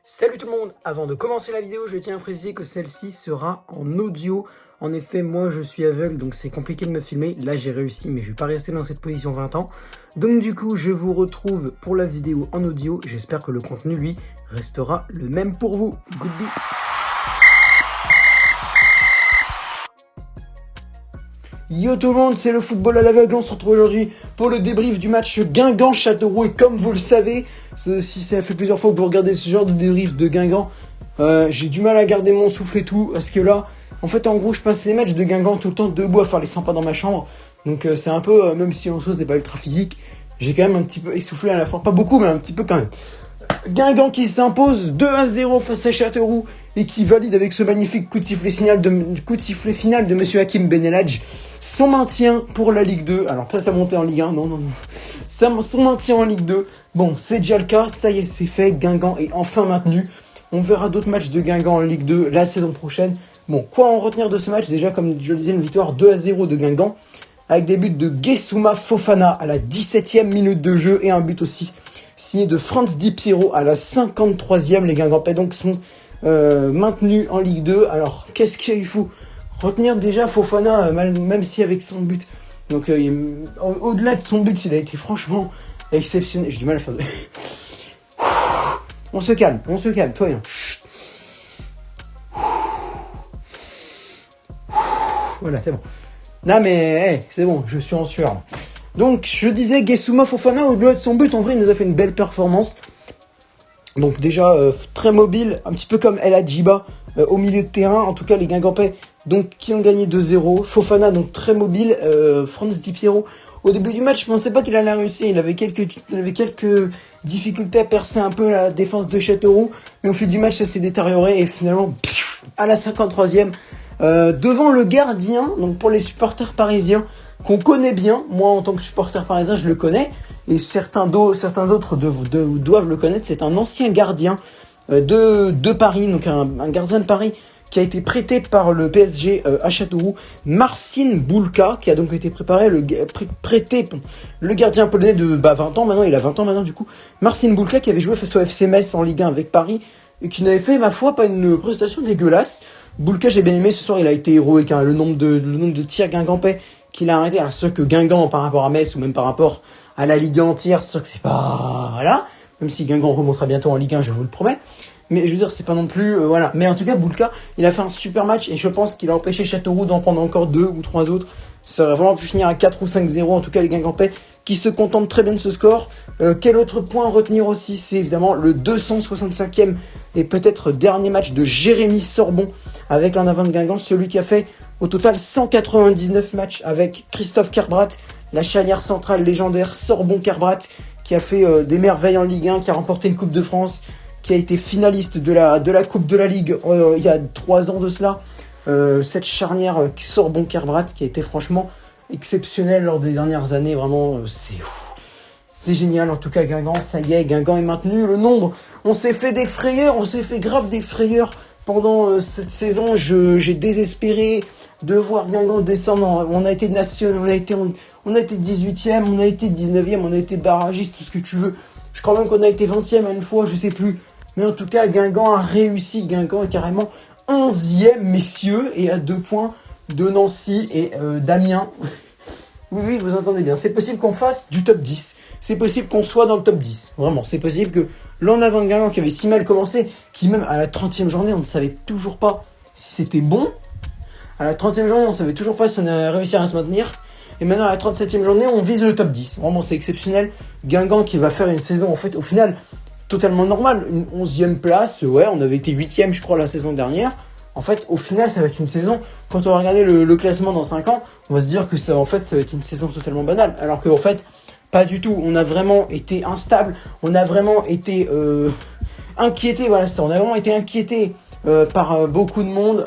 Salut tout le monde, avant de commencer la vidéo, je tiens à préciser que celle-ci sera en audio. En effet, moi je suis aveugle, donc c'est compliqué de me filmer. Là j'ai réussi, mais je vais pas rester dans cette position 20 ans. Donc du coup, je vous retrouve pour la vidéo en audio. J'espère que le contenu, lui, restera le même pour vous. Goodbye. Yo tout le monde, c'est le football à l'aveugle. On se retrouve aujourd'hui pour le débrief du match Guingamp-Châteauroux. Et comme vous le savez, si ça fait plusieurs fois que vous regardez ce genre de débrief de Guingamp, j'ai du mal à garder mon souffle et tout. Parce que là, en fait, en gros, je passe les matchs de Guingamp tout le temps debout à faire les 100 pas dans ma chambre. Donc c'est un peu, même si en soi c'est pas ultra physique, j'ai quand même un petit peu essoufflé à la fin. Pas beaucoup, mais un petit peu quand même. Guingamp qui s'impose 2-0 face à Châteauroux et qui valide avec ce magnifique coup de sifflet final de Monsieur Hakim Benelhadj son maintien pour la Ligue 2. Alors pas sa montée en Ligue 1, non. Son maintien en Ligue 2. Bon, c'est déjà le cas, ça y est, c'est fait. Guingamp est enfin maintenu. On verra d'autres matchs de Guingamp en Ligue 2 la saison prochaine. Bon, quoi en retenir de ce match? Déjà, comme je le disais, une victoire 2-0 de Guingamp avec des buts de Guessouma Fofana à la 17e minute de jeu et un but aussi signé de Franz Di Piero à la 53e. Les Guingampais donc sont maintenus en Ligue 2. Alors qu'est-ce qu'il faut retenir? Déjà Fofana, même si avec son but, donc au-delà de son but, il a été franchement exceptionnel. J'ai du mal à faire de... On se calme, toi bien. Voilà, c'est bon. Non mais hey, c'est bon, je suis en sueur. Donc je disais, Guessouma Fofana, au-delà de son but, en vrai il nous a fait une belle performance. Donc déjà très mobile, un petit peu comme El Hadjiba au milieu de terrain. En tout cas les Guingampais donc, qui ont gagné 2-0. Fofana donc très mobile. Franz Di Piero, au début du match je pensais pas qu'il allait réussir. Il avait quelques difficultés à percer un peu la défense de Châteauroux. Mais au fil du match ça s'est détérioré et finalement à la 53e, devant le gardien, donc pour les supporters parisiens, qu'on connaît bien, moi en tant que supporter parisien je le connais, et certains autres doivent le connaître, c'est un ancien gardien de Paris, donc un gardien de Paris qui a été prêté par le PSG à Châteauroux, Marcin Bulka, qui a donc été prêté, le gardien polonais de 20 ans maintenant, il a 20 ans maintenant du coup, Marcin Bulka qui avait joué face au FC Metz en Ligue 1 avec Paris, et qui n'avait fait, ma foi, pas une prestation dégueulasse. Bulka, j'ai bien aimé, ce soir il a été héroïque, hein, le nombre de tirs guingampais qu'il a arrêté. Alors c'est sûr que Guingamp par rapport à Metz ou même par rapport à la Ligue 1 entière, c'est sûr que c'est pas... Voilà, même si Guingamp remontera bientôt en Ligue 1, je vous le promets. Mais je veux dire, c'est pas non plus... voilà. Mais en tout cas, Bulka, il a fait un super match et je pense qu'il a empêché Châteauroux d'en prendre encore 2 ou 3 autres. Ça aurait vraiment pu finir à 4 ou 5-0. En tout cas, les Guingampais qui se contentent très bien de ce score. Quel autre point à retenir aussi? C'est évidemment le 265e et peut-être dernier match de Jérémy Sorbon avec l'en avant de Guingamp, celui qui a fait au total 199 matchs avec Christophe Kerbrat, la charnière centrale légendaire Sorbon-Kerbrat, qui a fait des merveilles en Ligue 1, qui a remporté une Coupe de France, qui a été finaliste de la Coupe de la Ligue il y a 3 ans de cela. Cette charnière Sorbon-Kerbrat qui a été franchement exceptionnelle lors des dernières années, vraiment c'est génial. En tout cas Guingamp, ça y est, Guingamp est maintenu. Le nombre, on s'est fait des frayeurs, on s'est fait grave des frayeurs pendant cette saison. J'ai désespéré de voir Guingamp descendre. On a été national, on a été 18e, on a été 19e, on a été barragiste, tout ce que tu veux. Je crois même qu'on a été 20e à une fois, je sais plus. Mais en tout cas, Guingamp a réussi. Guingamp est carrément 11e, messieurs, et à 2 points de Nancy et d'Amiens. Oui, vous entendez bien. C'est possible qu'on fasse du top 10. C'est possible qu'on soit dans le top 10. Vraiment, c'est possible que l'en avant de Guingamp qui avait si mal commencé, qui même à la 30e journée, on ne savait toujours pas si c'était bon. À la 30e journée, on ne savait toujours pas si on allait réussir à se maintenir. Et maintenant, à la 37e journée, on vise le top 10. Vraiment, c'est exceptionnel. Guingamp qui va faire une saison, en fait, au final, totalement normale. Une 11e place. Ouais, on avait été 8e, je crois, la saison dernière. En fait, au final, ça va être une saison... Quand on va regarder le classement dans 5 ans, on va se dire que ça va être une saison totalement banale. Alors qu'en fait, pas du tout. On a vraiment été instable. On a vraiment été inquiété. Voilà, ça. On a vraiment été inquiété par beaucoup de monde.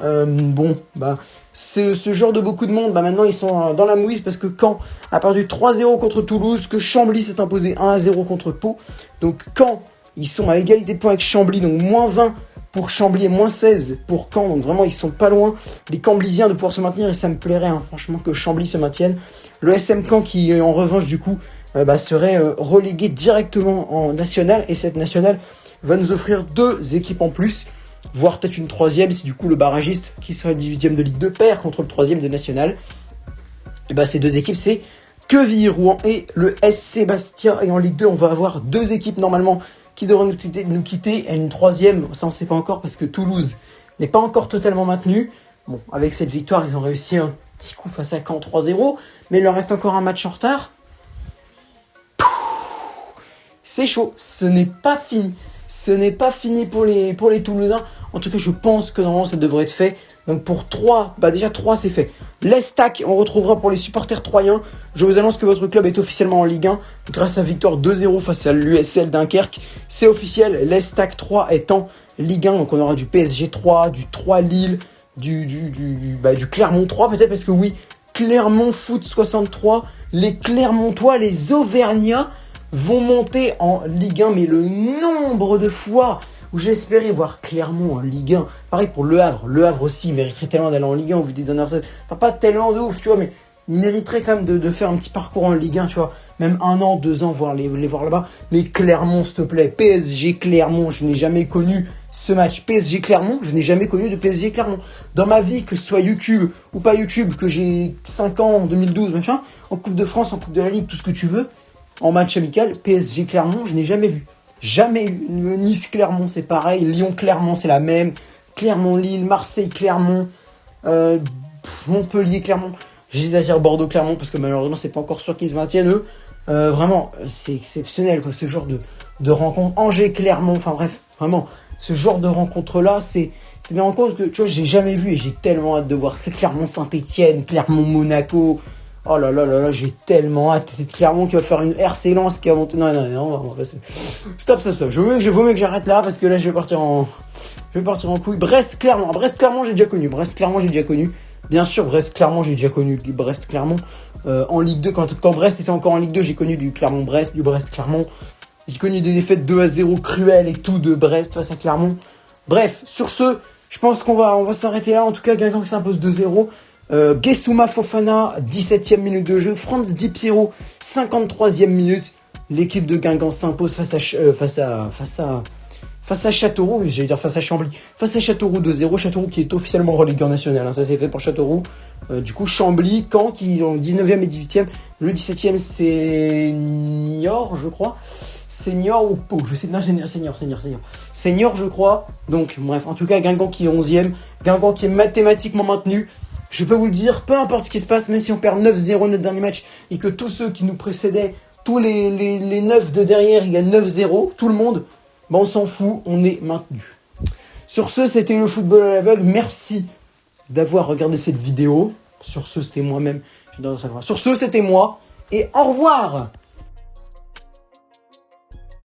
Ce genre de beaucoup de monde, maintenant ils sont dans la mouise parce que Caen a perdu 3-0 contre Toulouse, que Chambly s'est imposé 1-0 contre Pau. Donc Caen, ils sont à égalité de points avec Chambly, donc moins 20 pour Chambly et moins 16 pour Caen. Donc vraiment ils sont pas loin, les Camblisiens, de pouvoir se maintenir, et ça me plairait franchement que Chambly se maintienne. Le SM Caen qui en revanche du coup serait relégué directement en national, et cette nationale va nous offrir 2 équipes en plus, voire peut-être une 3e si du coup le barragiste qui sera le 18e de Ligue 2 perd contre le 3e de National. Et bah ces 2 équipes c'est Quevilly-Rouen et le SC Bastia. Et en Ligue 2 on va avoir 2 équipes normalement qui devraient nous quitter et une 3e, ça on sait pas encore parce que Toulouse n'est pas encore totalement maintenu. Bon, avec cette victoire ils ont réussi un petit coup face à Caen 3-0, mais il leur reste encore un match en retard. C'est chaud, ce n'est pas fini. Ce n'est pas fini pour les Toulousains. En tout cas, je pense que normalement, ça devrait être fait. Donc pour 3, bah déjà 3, c'est fait. L'Estac, on retrouvera pour les supporters troyens. Je vous annonce que votre club est officiellement en Ligue 1 grâce à victoire 2-0 face à l'USL Dunkerque. C'est officiel, l'Estac 3 est en Ligue 1. Donc on aura du PSG 3, du 3 Lille, du Clermont 3 peut-être parce que oui, Clermont Foot 63, les Clermontois, les Auvergnats vont monter en Ligue 1, mais le nombre de fois où j'espérais voir Clermont en Ligue 1, pareil pour Le Havre aussi, il mériterait tellement d'aller en Ligue 1 au vu des dernières années, enfin pas tellement de ouf, tu vois, mais il mériterait quand même de faire un petit parcours en Ligue 1, tu vois, même 1 an, 2 ans, voir les voir là-bas, mais Clermont, s'il te plaît, PSG Clermont, je n'ai jamais connu ce match, PSG Clermont, je n'ai jamais connu de PSG Clermont, dans ma vie, que ce soit YouTube ou pas YouTube, que j'ai 5 ans, en 2012, machin, en Coupe de France, en Coupe de la Ligue, tout ce que tu veux, en match amical, PSG Clermont, je n'ai jamais vu. Jamais eu. Nice Clermont, c'est pareil. Lyon Clermont, c'est la même. Clermont Lille, Marseille Clermont, Montpellier Clermont. J'hésite à dire Bordeaux Clermont parce que malheureusement c'est pas encore sûr qu'ils se maintiennent eux. Vraiment, c'est exceptionnel quoi, ce genre de rencontre. Angers Clermont, enfin bref, vraiment, ce genre de rencontre là, c'est des rencontres que tu vois j'ai jamais vu et j'ai tellement hâte de voir. Clermont Saint-Etienne, Clermont Monaco. Oh là là là là, j'ai tellement hâte. C'est Clermont qui va faire une RC Lens qui va monter. Non. Stop. Je vaut mieux que j'arrête là parce que là, je vais partir en couille. Brest-Clermont. Brest-Clermont, j'ai déjà connu. Bien sûr, Brest-Clermont, j'ai déjà connu. Brest-Clermont en Ligue 2. Quand Brest était encore en Ligue 2, j'ai connu du Clermont-Brest, du Brest-Clermont. J'ai connu des défaites 2-0 cruelles et tout de Brest face à Clermont. Bref, sur ce, je pense qu'on va s'arrêter là. En tout cas, Guingamp qui s'impose 2-0. Guessouma Fofana, 17e minute de jeu. Franz Di Piero, 53e minute. L'équipe de Guingamp s'impose face à Châteauroux. J'allais dire face à Chambly. Face à Châteauroux 2-0. Châteauroux qui est officiellement relégué en national. Hein, ça c'est fait pour Châteauroux. Du coup, Chambly, Caen qui ont 19e et 18e. Le 17e, c'est Niort, je crois. Senior ou Pau, je sais, non, Senior, je crois. Donc, bref, en tout cas, Guingamp qui est 11e. Guingamp qui est mathématiquement maintenu. Je peux vous le dire, peu importe ce qui se passe, même si on perd 9-0 notre dernier match et que tous ceux qui nous précédaient, tous les 9 de derrière, ils gagnent 9-0, tout le monde, ben on s'en fout, on est maintenu. Sur ce, c'était le football à l'aveugle. Merci d'avoir regardé cette vidéo. Sur ce, c'était moi-même. Sur ce, c'était moi. Et au revoir!